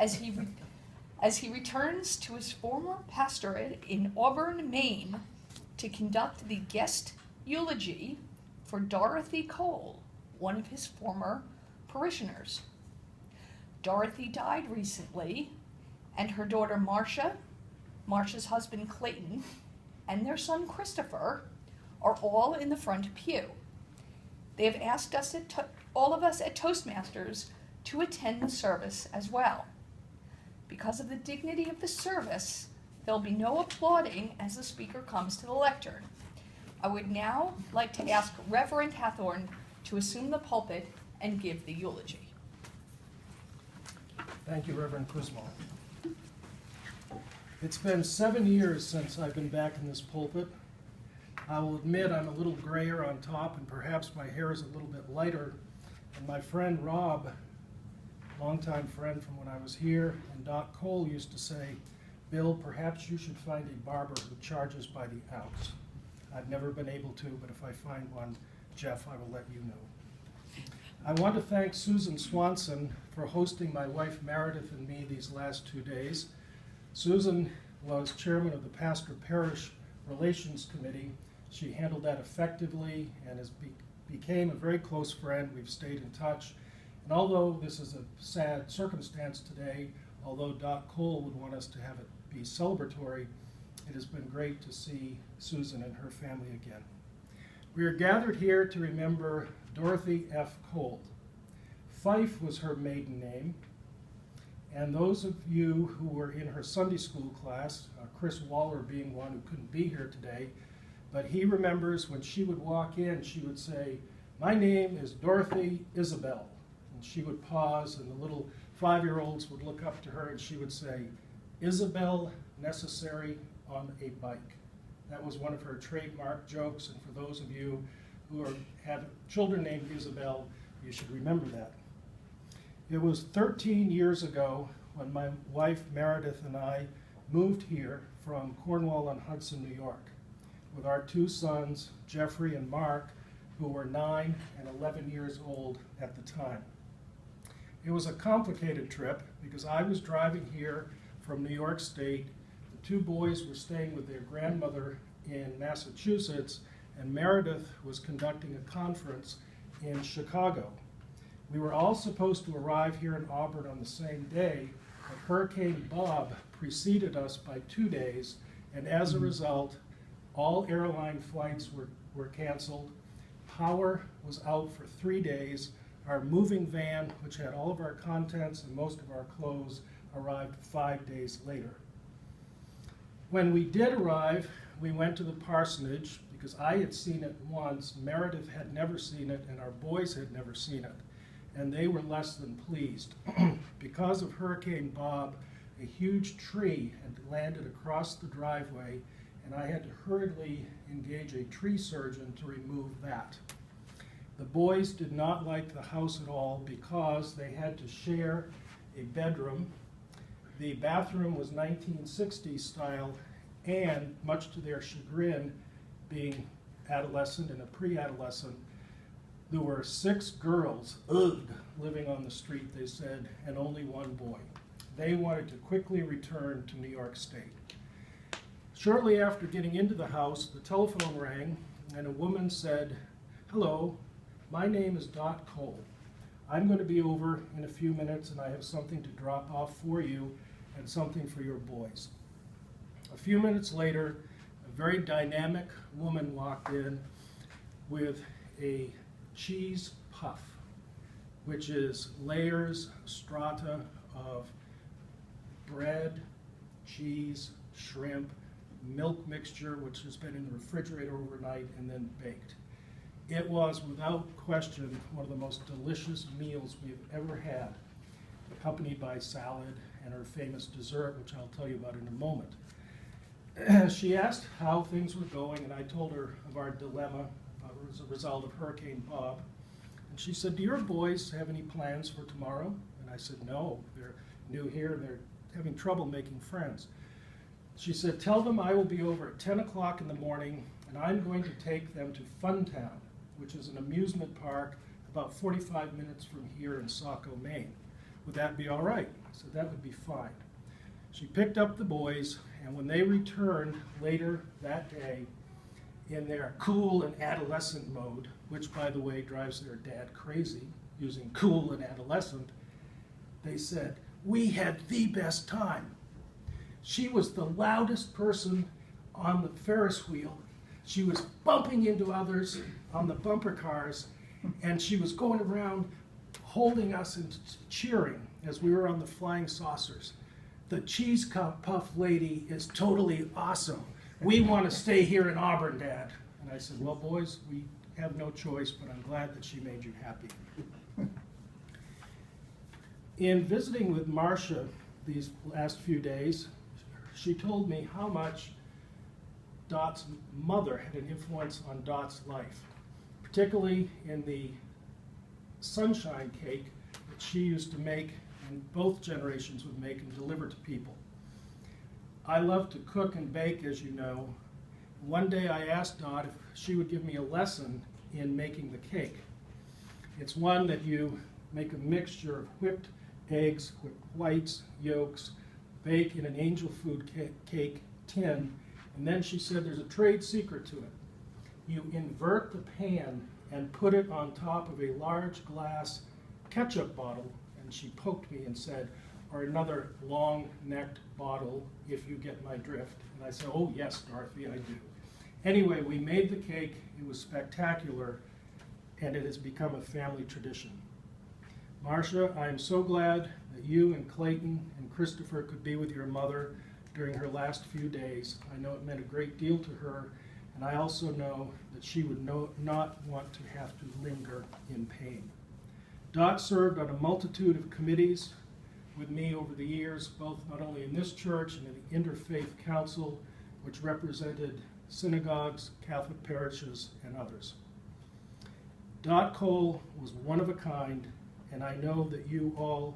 as he returns to his former pastorate in Auburn, Maine, to conduct the guest eulogy for Dorothy Cole, one of his former parishioners. Dorothy died recently, and her daughter Marcia, Marcia's husband Clayton, and their son Christopher are all in the front pew. They have asked us, all of us at Toastmasters, to attend the service as well. Because of the dignity of the service, there'll be no applauding as the speaker comes to the lectern. I would now like to ask Reverend Hathorne to assume the pulpit and give the eulogy. Thank you, Reverend Griswold. It's been 7 years since I've been back in this pulpit. I will admit I'm a little grayer on top, and perhaps my hair is a little bit lighter. And my friend Rob, longtime friend from when I was here, and Doc Cole used to say, "Bill, perhaps you should find a barber who charges by the ounce." I've never been able to, but if I find one, Jeff, I will let you know. I want to thank Susan Swanson for hosting my wife Meredith and me these last 2 days. Susan was chairman of the Pastor-Parish Relations Committee. She handled that effectively and became a very close friend. We've stayed in touch. And although this is a sad circumstance today, although Doc Cole would want us to have it be celebratory, it has been great to see Susan and her family again. We are gathered here to remember Dorothy F. Cole. Fife was her maiden name, and those of you who were in her Sunday school class, Chris Waller being one who couldn't be here today, but he remembers when she would walk in, she would say, "My name is Dorothy Isabel." And she would pause, and the little 5-year-olds would look up to her, and she would say, "Isabel necessary on a bike." That was one of her trademark jokes, and for those of you who have children named Isabel, you should remember that. It was 13 years ago when my wife Meredith and I moved here from Cornwall-on-Hudson, New York, with our 2 sons, Jeffrey and Mark, who were 9 and 11 years old at the time. It was a complicated trip because I was driving here from New York State. The 2 boys were staying with their grandmother in Massachusetts, and Meredith was conducting a conference in Chicago. We were all supposed to arrive here in Auburn on the same day, but Hurricane Bob preceded us by 2 days, and as a result, all airline flights were canceled. Power was out for 3 days. Our moving van, which had all of our contents and most of our clothes, arrived 5 days later. When we did arrive, we went to the parsonage because I had seen it once, Meredith had never seen it, and our boys had never seen it. And they were less than pleased. Because of Hurricane Bob, a huge tree had landed across the driveway, and I had to hurriedly engage a tree surgeon to remove that. The boys did not like the house at all because they had to share a bedroom. The bathroom was 1960s style, and much to their chagrin, being adolescent and a pre-adolescent, there were 6 girls, living on the street, they said, and only 1 boy. They wanted to quickly return to New York State. Shortly after getting into the house, the telephone rang, and a woman said, "Hello, my name is Dot Cole. I'm going to be over in a few minutes, and I have something to drop off for you and something for your boys." A few minutes later, a very dynamic woman walked in with a cheese puff, which is layers, strata of bread, cheese, shrimp, milk mixture, which has been in the refrigerator overnight and then baked. It was, without question, one of the most delicious meals we've ever had, accompanied by salad and her famous dessert, which I'll tell you about in a moment. She asked how things were going, and I told her of our dilemma as a result of Hurricane Bob. And she said, "Do your boys have any plans for tomorrow?" And I said, "No, they're new here and they're having trouble making friends." She said, "Tell them I will be over at 10 o'clock in the morning, and I'm going to take them to Funtown, which is an amusement park about 45 minutes from here in Saco, Maine. Would that be all right? I said, that would be fine. She picked up the boys, and when they returned later that day in their cool and adolescent mode, which, by the way, drives their dad crazy, using cool and adolescent, they said, we had the best time. She was the loudest person on the Ferris wheel. She was bumping into others on the bumper cars, and she was going around holding us and cheering as we were on the flying saucers. The cheese puff lady is totally awesome. We want to stay here in Auburn, Dad. And I said, well, boys, we have no choice, but I'm glad that she made you happy. In visiting with Marcia these last few days, she told me how much Dot's mother had an influence on Dot's life, particularly in the sunshine cake that she used to make and both generations would make and deliver to people. I love to cook and bake, as you know. One day I asked Dot if she would give me a lesson in making the cake. It's one that you make a mixture of whipped eggs, whipped whites, yolks, bake in an angel food cake tin, and then she said there's a trade secret to it. You invert the pan and put it on top of a large glass ketchup bottle, and she poked me and said, or another long-necked bottle, if you get my drift. And I said, oh yes, Dorothy, I do. Anyway, we made the cake, it was spectacular, and it has become a family tradition. Marcia, I am so glad that you and Clayton and Christopher could be with your mother during her last few days. I know it meant a great deal to her, and I also know that she would not want to have to linger in pain. Dot served on a multitude of committees with me over the years, both not only in this church and in the Interfaith Council, which represented synagogues, Catholic parishes, and others. Dot Cole was one of a kind, and I know that you all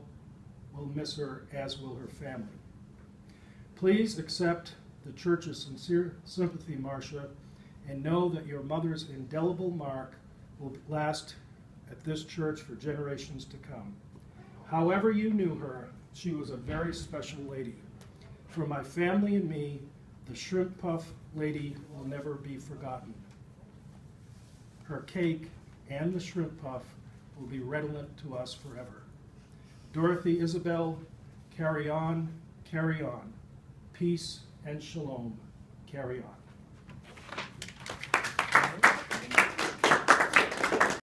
will miss her, as will her family. Please accept the church's sincere sympathy, Marcia, and know that your mother's indelible mark will last at this church for generations to come. However you knew her, she was a very special lady. For my family and me, the shrimp puff lady will never be forgotten. Her cake and the shrimp puff will be redolent to us forever. Dorothy Isabel, carry on, carry on. Peace and shalom, carry on.